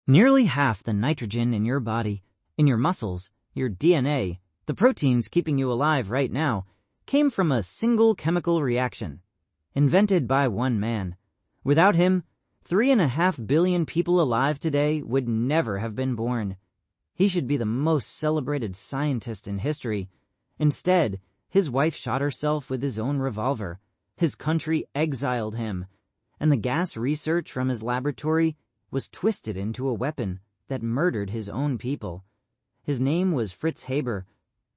Nearly half the nitrogen in your body, in your muscles, your DNA, the proteins keeping you alive right now, came from a single chemical reaction, invented by one man. Without him, 3.5 billion people alive today would never have been born. He should be the most celebrated scientist in history. Instead, his wife shot herself with his own revolver. His country exiled him, and the gas research from his laboratory was twisted into a weapon that murdered his own people. His name was Fritz Haber,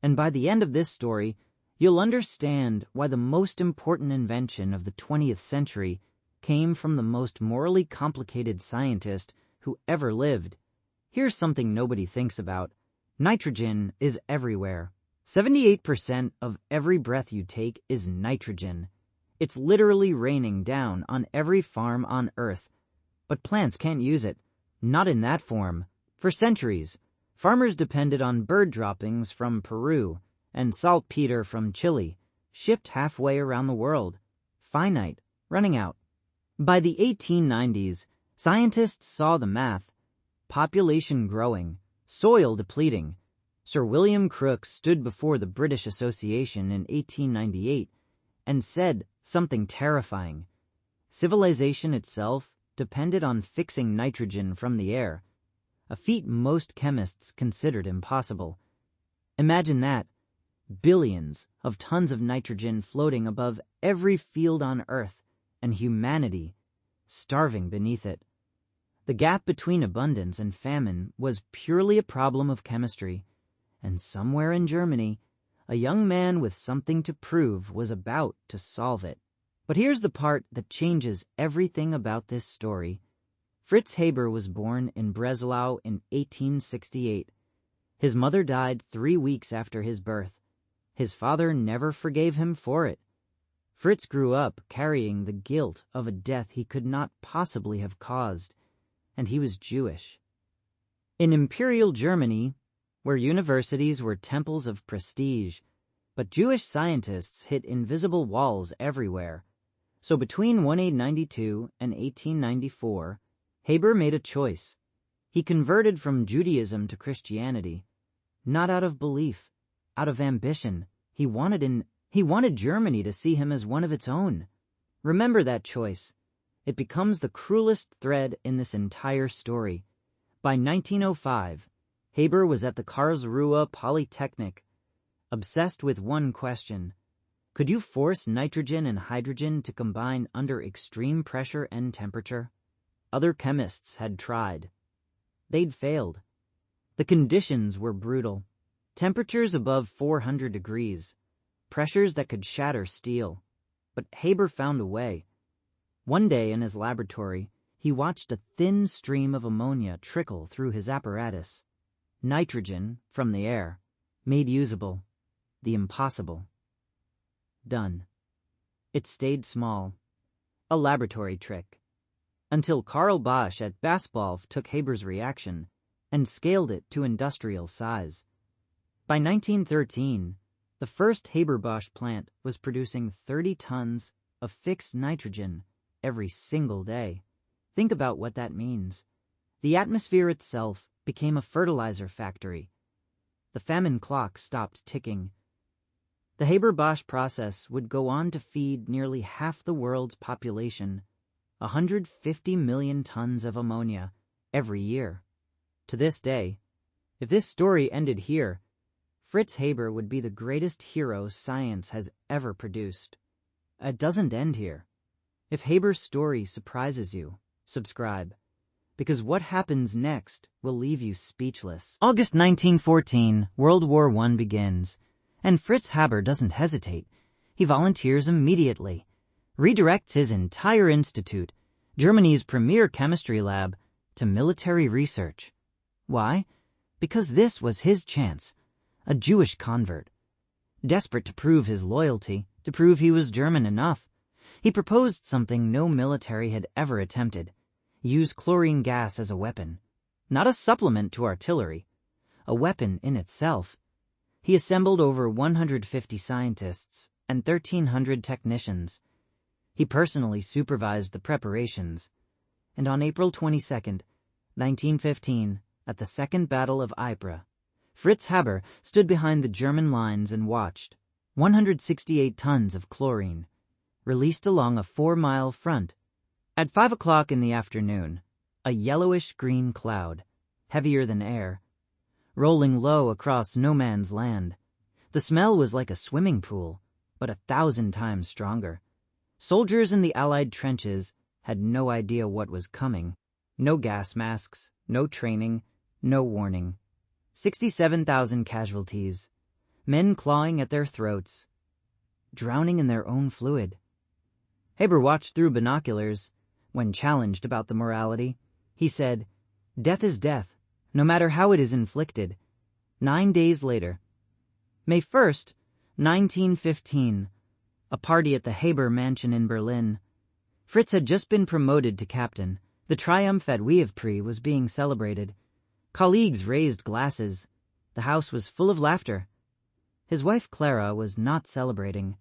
and by the end of this story, you'll understand why the most important invention of the 20th century came from the most morally complicated scientist who ever lived. Here's something nobody thinks about. Nitrogen is everywhere. 78% of every breath you take is nitrogen. It's literally raining down on every farm on Earth. But plants can't use it. Not in that form. For centuries, farmers depended on bird droppings from Peru and saltpeter from Chile, shipped halfway around the world. Finite, running out. By the 1890s, scientists saw the math. Population growing, soil depleting. Sir William Crookes stood before the British Association in 1898 and said something terrifying. Civilization itself depended on fixing nitrogen from the air, a feat most chemists considered impossible. Imagine that. Billions of tons of nitrogen floating above every field on Earth, and humanity starving beneath it. The gap between abundance and famine was purely a problem of chemistry, and somewhere in Germany, a young man with something to prove was about to solve it. But here's the part that changes everything about this story. Fritz Haber was born in Breslau in 1868. His mother died 3 weeks after his birth. His father never forgave him for it. Fritz grew up carrying the guilt of a death he could not possibly have caused, and he was Jewish. In Imperial Germany, where universities were temples of prestige, but Jewish scientists hit invisible walls everywhere. So between 1892 and 1894, Haber made a choice. He converted from Judaism to Christianity, not out of belief, out of ambition. He wanted Germany to see him as one of its own. Remember that choice. It becomes the cruelest thread in this entire story. By 1905, Haber was at the Karlsruhe Polytechnic, obsessed with one question. Could you force nitrogen and hydrogen to combine under extreme pressure and temperature? Other chemists had tried. They'd failed. The conditions were brutal. Temperatures above 400 degrees. Pressures that could shatter steel. But Haber found a way. One day in his laboratory, he watched a thin stream of ammonia trickle through his apparatus. Nitrogen, from the air, made usable. The impossible. Done. It stayed small. A laboratory trick. Until Karl Bosch at Basbolf took Haber's reaction and scaled it to industrial size. By 1913, the first Haber-Bosch plant was producing 30 tons of fixed nitrogen every single day. Think about what that means. The atmosphere itself became a fertilizer factory. The famine clock stopped ticking. The Haber-Bosch process would go on to feed nearly half the world's population, 150 million tons of ammonia every year. To this day, if this story ended here, Fritz Haber would be the greatest hero science has ever produced. It doesn't end here. If Haber's story surprises you, subscribe, because what happens next will leave you speechless. August 1914, World War I begins, and Fritz Haber doesn't hesitate. He volunteers immediately, redirects his entire institute, Germany's premier chemistry lab, to military research. Why? Because this was his chance. A Jewish convert. Desperate to prove his loyalty, to prove he was German enough, he proposed something no military had ever attempted. Use chlorine gas as a weapon. Not a supplement to artillery. A weapon in itself. He assembled over 150 scientists and 1,300 technicians. He personally supervised the preparations. And on April 22nd, 1915, at the Second Battle of Ypres, Fritz Haber stood behind the German lines and watched 168 tons of chlorine released along a 4-mile front. At 5 o'clock in the afternoon, a yellowish-green cloud, heavier than air, rolling low across no man's land. The smell was like a swimming pool, but 1,000 times stronger. Soldiers in the Allied trenches had no idea what was coming. No gas masks, no training, no warning. 67,000 casualties, men clawing at their throats, drowning in their own fluid. Haber watched through binoculars. When challenged about the morality, he said, "Death is death, no matter how it is inflicted." 9 days later, May 1st, 1915, a party at the Haber mansion in Berlin. Fritz had just been promoted to captain. The triumph at Ypres was being celebrated. Colleagues raised glasses. The house was full of laughter. His wife Clara was not celebrating.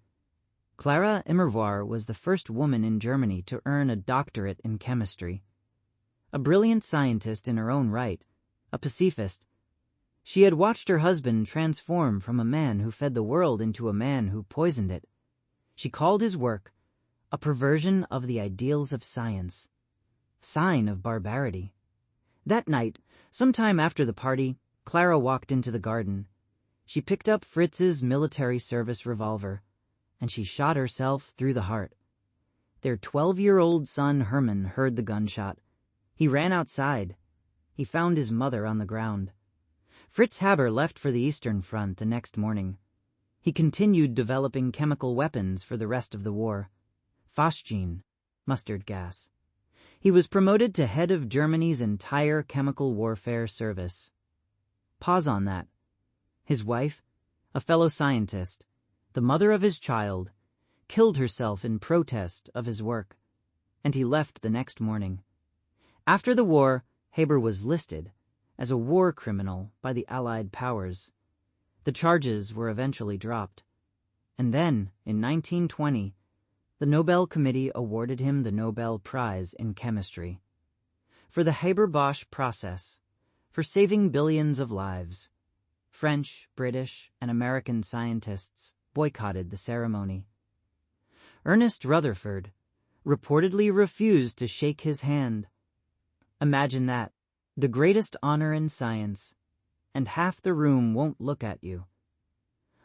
Clara Immerwahr was the first woman in Germany to earn a doctorate in chemistry. A brilliant scientist in her own right, a pacifist. She had watched her husband transform from a man who fed the world into a man who poisoned it. She called his work a perversion of the ideals of science, sign of barbarity. That night, sometime after the party, Clara walked into the garden. She picked up Fritz's military service revolver, and she shot herself through the heart. Their 12-year-old son Hermann heard the gunshot. He ran outside. He found his mother on the ground. Fritz Haber left for the Eastern Front the next morning. He continued developing chemical weapons for the rest of the war. Phosgene, mustard gas. He was promoted to head of Germany's entire chemical warfare service. Pause on that. His wife, a fellow scientist, the mother of his child, killed herself in protest of his work, and he left the next morning. After the war, Haber was listed as a war criminal by the Allied powers. The charges were eventually dropped. And then, in 1920, the Nobel Committee awarded him the Nobel Prize in Chemistry. For the Haber-Bosch process, for saving billions of lives. French, British, and American scientists boycotted the ceremony. Ernest Rutherford reportedly refused to shake his hand. Imagine that, the greatest honor in science, and half the room won't look at you.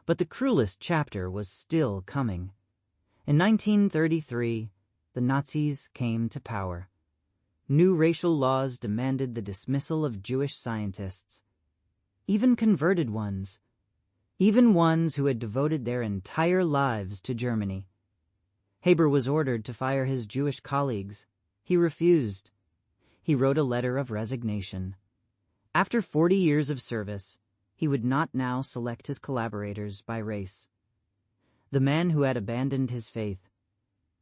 But the cruelest chapter was still coming. In 1933, the Nazis came to power. New racial laws demanded the dismissal of Jewish scientists, even converted ones, even ones who had devoted their entire lives to Germany. Haber was ordered to fire his Jewish colleagues. He refused. He wrote a letter of resignation. After 40 years of service, he would not now select his collaborators by race. The man who had abandoned his faith,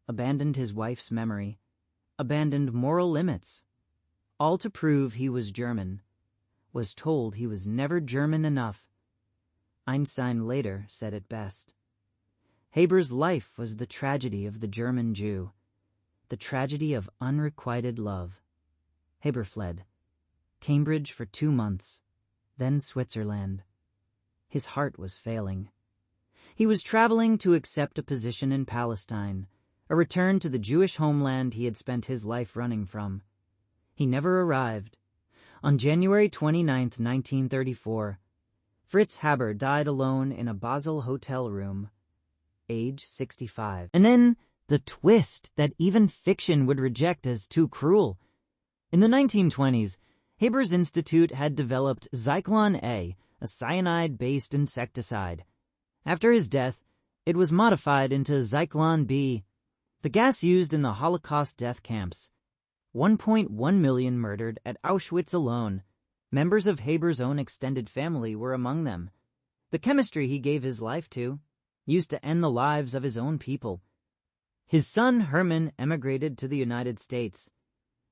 abandoned his wife's memory, abandoned moral limits, all to prove he was German, was told he was never German enough. Einstein later said it best. Haber's life was the tragedy of the German Jew, the tragedy of unrequited love. Haber fled. Cambridge for 2 months, then Switzerland. His heart was failing. He was traveling to accept a position in Palestine, a return to the Jewish homeland he had spent his life running from. He never arrived. On January 29, 1934, Fritz Haber died alone in a Basel hotel room, age 65. And then the twist that even fiction would reject as too cruel. In the 1920s, Haber's institute had developed Zyklon A, a cyanide-based insecticide. After his death, it was modified into Zyklon B, the gas used in the Holocaust death camps. 1.1 million murdered at Auschwitz alone. Members of Haber's own extended family were among them. The chemistry he gave his life to used to end the lives of his own people. His son Hermann emigrated to the United States.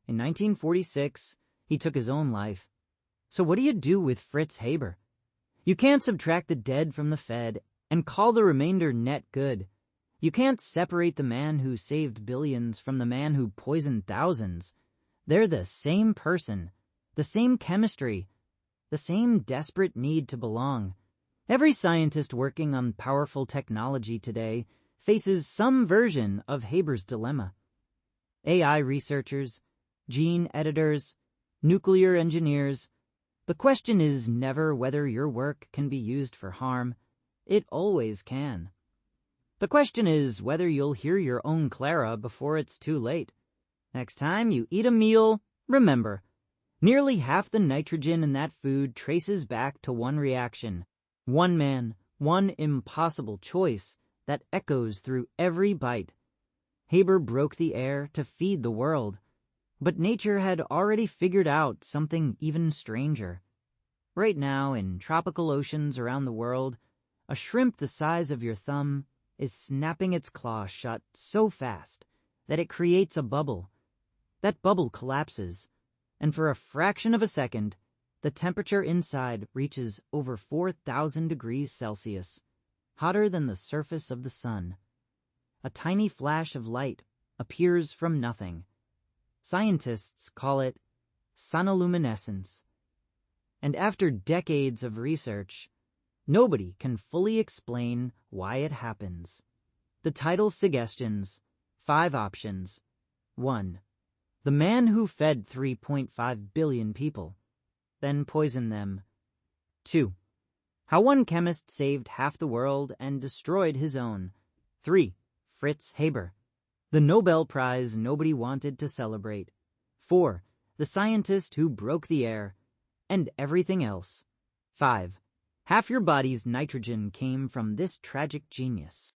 In 1946, he took his own life. So what do you do with Fritz Haber? You can't subtract the dead from the fed and call the remainder net good. You can't separate the man who saved billions from the man who poisoned thousands. They're the same person. The same chemistry, the same desperate need to belong. Every scientist working on powerful technology today faces some version of Haber's dilemma. AI researchers, gene editors, nuclear engineers. The question is never whether your work can be used for harm. It always can. The question is whether you'll hear your own Clara before it's too late. Next time you eat a meal, remember, nearly half the nitrogen in that food traces back to one reaction, one man, one impossible choice that echoes through every bite. Haber broke the air to feed the world, but nature had already figured out something even stranger. Right now, in tropical oceans around the world, a shrimp the size of your thumb is snapping its claw shut so fast that it creates a bubble. That bubble collapses, and for a fraction of a second, the temperature inside reaches over 4,000 degrees Celsius, hotter than the surface of the sun. A tiny flash of light appears from nothing. Scientists call it sonoluminescence. And after decades of research, nobody can fully explain why it happens. The title suggestions 5 options. 1. The man who fed 3.5 billion people, then poisoned them. 2. How one chemist saved half the world and destroyed his own. 3. Fritz Haber, the Nobel Prize nobody wanted to celebrate. 4. The scientist who broke the air, and everything else. 5. Half your body's nitrogen came from this tragic genius.